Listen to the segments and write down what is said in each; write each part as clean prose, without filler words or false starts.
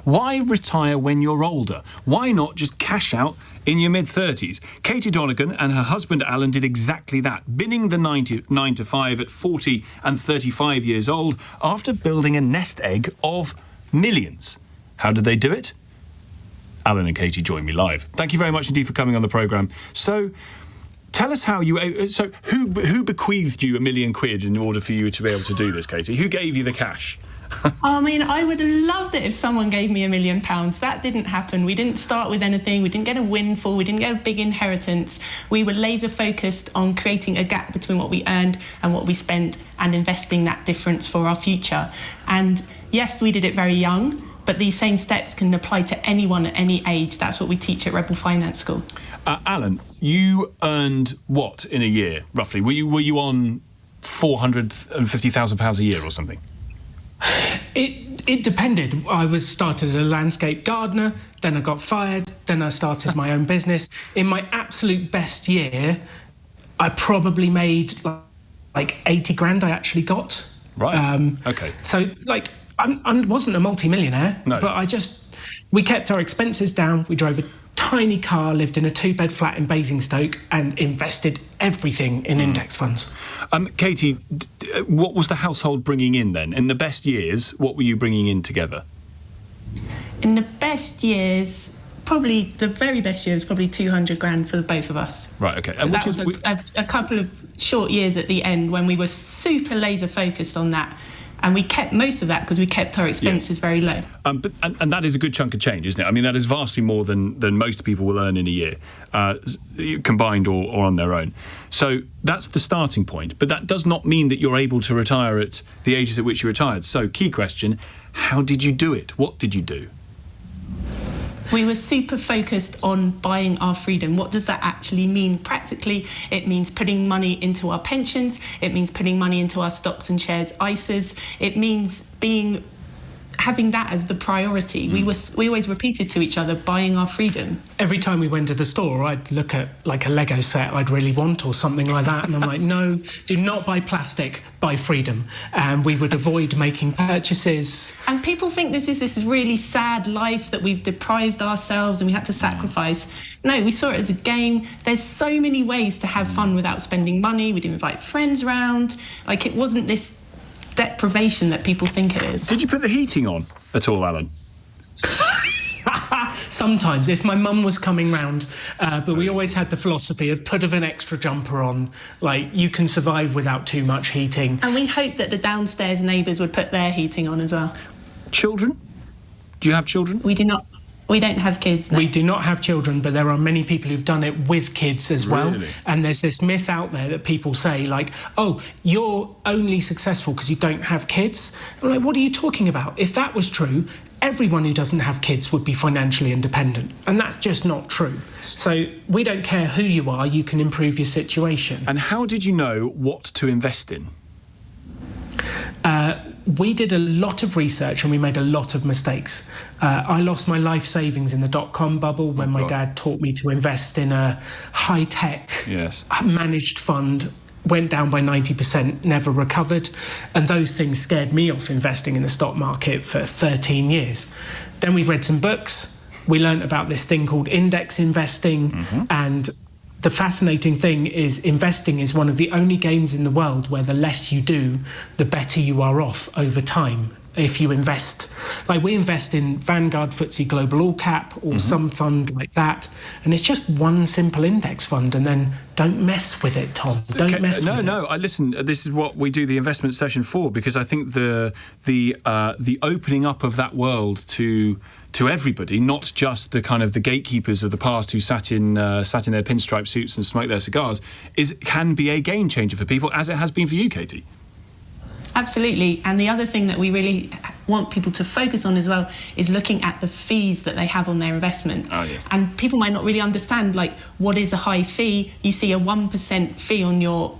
Why retire when you're older? Why not just cash out in your mid-30s? Katie Donegan and her husband Alan did exactly that, binning the 9 to 5 at 40 and 35 years old after building a nest egg of millions. How did they do it? Alan and Katie join me live. Thank you very much indeed for coming on the programme. So, tell us how you... So, who bequeathed you £1 million in order for you to be able to do this, Katie? Who gave you the cash? I mean, I would have loved it if someone gave me £1 million. That didn't happen. We didn't start with anything. We didn't get a windfall. We didn't get a big inheritance. We were laser focused on creating a gap between what we earned and what we spent and investing that difference for our future. And yes, we did it very young, but these same steps can apply to anyone at any age. That's what we teach at Rebel Finance School. Alan, you earned what in a year, roughly? Were you on £450,000 a year or something? It depended. I started as a landscape gardener, then I got fired, then I started my own business. In my absolute best year, I probably made like 80 grand I actually got. Right, OK. So, like, I wasn't a multi-millionaire, no. But we kept our expenses down. We drove a tiny car, lived in a 2-bed flat in Basingstoke and invested everything in index funds. Katie, what was the household bringing in then? In the best years, what were you bringing in together? In the best years, probably the very best year was probably 200 grand for the both of us. Right, OK. And that was a couple of short years at the end when we were super laser focused on that. And we kept most of that because we kept our expenses very low. But that is a good chunk of change, isn't it? I mean, that is vastly more than most people will earn in a year, combined or on their own. So that's the starting point. But that does not mean that you're able to retire at the ages at which you retired. So, key question, how did you do it? What did you do? We were super focused on buying our freedom. What does that actually mean? Practically, it means putting money into our pensions. It means putting money into our stocks and shares ISAs. It means having that as the priority. We always repeated to each other, buying our freedom. Every time we went to the store, I'd look at like a Lego set I'd really want or something like that, and I'm like, no, do not buy plastic, buy freedom. And we would avoid making purchases. And people think this is this really sad life that we've deprived ourselves and we had to sacrifice. No, we saw it as a game. There's so many ways to have fun without spending money. We'd invite friends round. Like, it wasn't this deprivation that people think it is. Did you put the heating on at all, Alan? Sometimes, if my mum was coming round, but we always had the philosophy of put an extra jumper on, like, you can survive without too much heating. And we hoped that the downstairs neighbours would put their heating on as well. Children? Do you have children? We do not. We don't have kids, no. We do not have children, but there are many people who've done it with kids as well. Really? And there's this myth out there that people say, like, oh, you're only successful because you don't have kids. I'm like, what are you talking about? If that was true, everyone who doesn't have kids would be financially independent. And that's just not true. So we don't care who you are, you can improve your situation. And how did you know what to invest in? We did a lot of research and we made a lot of mistakes. I lost my life savings in the dot-com bubble when my dad taught me to invest in a high-tech managed fund. Went down by 90%, never recovered. And those things scared me off investing in the stock market for 13 years. Then we read some books. We learned about this thing called index investing. And the fascinating thing is investing is one of the only games in the world where the less you do, the better you are off over time. If you invest, like we invest in Vanguard FTSE Global All Cap or some fund like that, and it's just one simple index fund, and then don't mess with it, Tom. Don't mess with it. No. Listen, this is what we do the investment session for, because I think the opening up of that world to everybody, not just the kind of the gatekeepers of the past who sat in their pinstripe suits and smoked their cigars, can be a game changer for people, as it has been for you, Katie. Absolutely. And the other thing that we really want people to focus on as well is looking at the fees that they have on their investment. Oh, yeah. And people might not really understand, like, what is a high fee? You see a 1% fee on your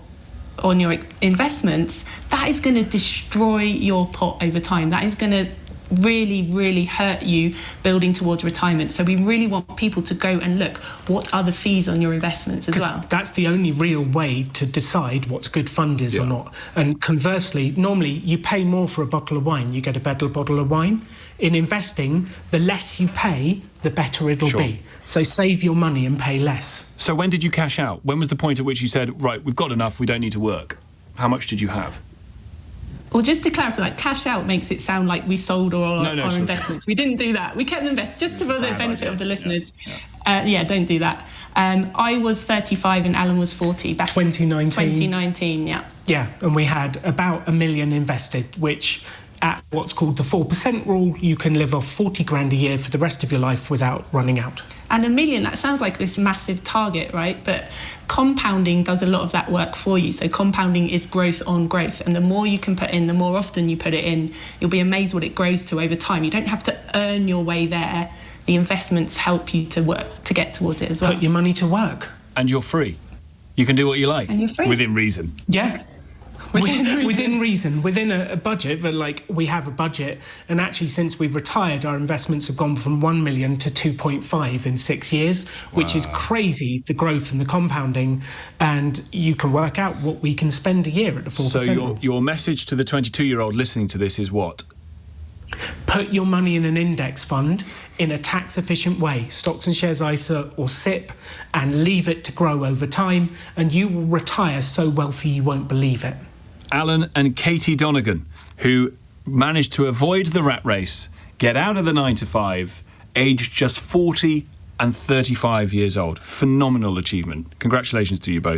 investments, that is going to destroy your pot over time. That is going to really, really hurt you building towards retirement. So we really want people to go and look, what are the fees on your investments as well? That's the only real way to decide what's good fund is or not. And conversely, normally you pay more for a bottle of wine, you get a better bottle of wine. In investing, the less you pay, the better it'll be. So save your money and pay less. So when did you cash out? When was the point at which you said, right, we've got enough, we don't need to work? How much did you have? Well, just to clarify, like, cash out makes it sound like we sold all our investments. We didn't do that. We kept them invested, just for the benefit of the listeners. Don't do that. I was 35 and Alan was 40 back 2019. 2019, yeah. Yeah, and we had about $1 million invested, which at what's called the 4% rule, you can live off 40 grand a year for the rest of your life without running out. And $1 million, that sounds like this massive target, right? But compounding does a lot of that work for you. So compounding is growth on growth. And the more you can put in, the more often you put it in, you'll be amazed what it grows to over time. You don't have to earn your way there. The investments help you to work, to get towards it as well. Put your money to work. And you're free. You can do what you like. And you're free. Within reason. Yeah. Within reason, within a budget, but like we have a budget, and actually since we've retired, our investments have gone from 1 million to 2.5 in 6 years, which is crazy, the growth and the compounding, and you can work out what we can spend a year at the 4%. So your message to the 22-year-old listening to this is what? Put your money in an index fund in a tax-efficient way, stocks and shares ISA or SIP, and leave it to grow over time, and you will retire so wealthy you won't believe it. Alan and Katie Donegan, who managed to avoid the rat race, get out of the 9 to 5, aged just 40 and 35 years old. Phenomenal achievement. Congratulations to you both.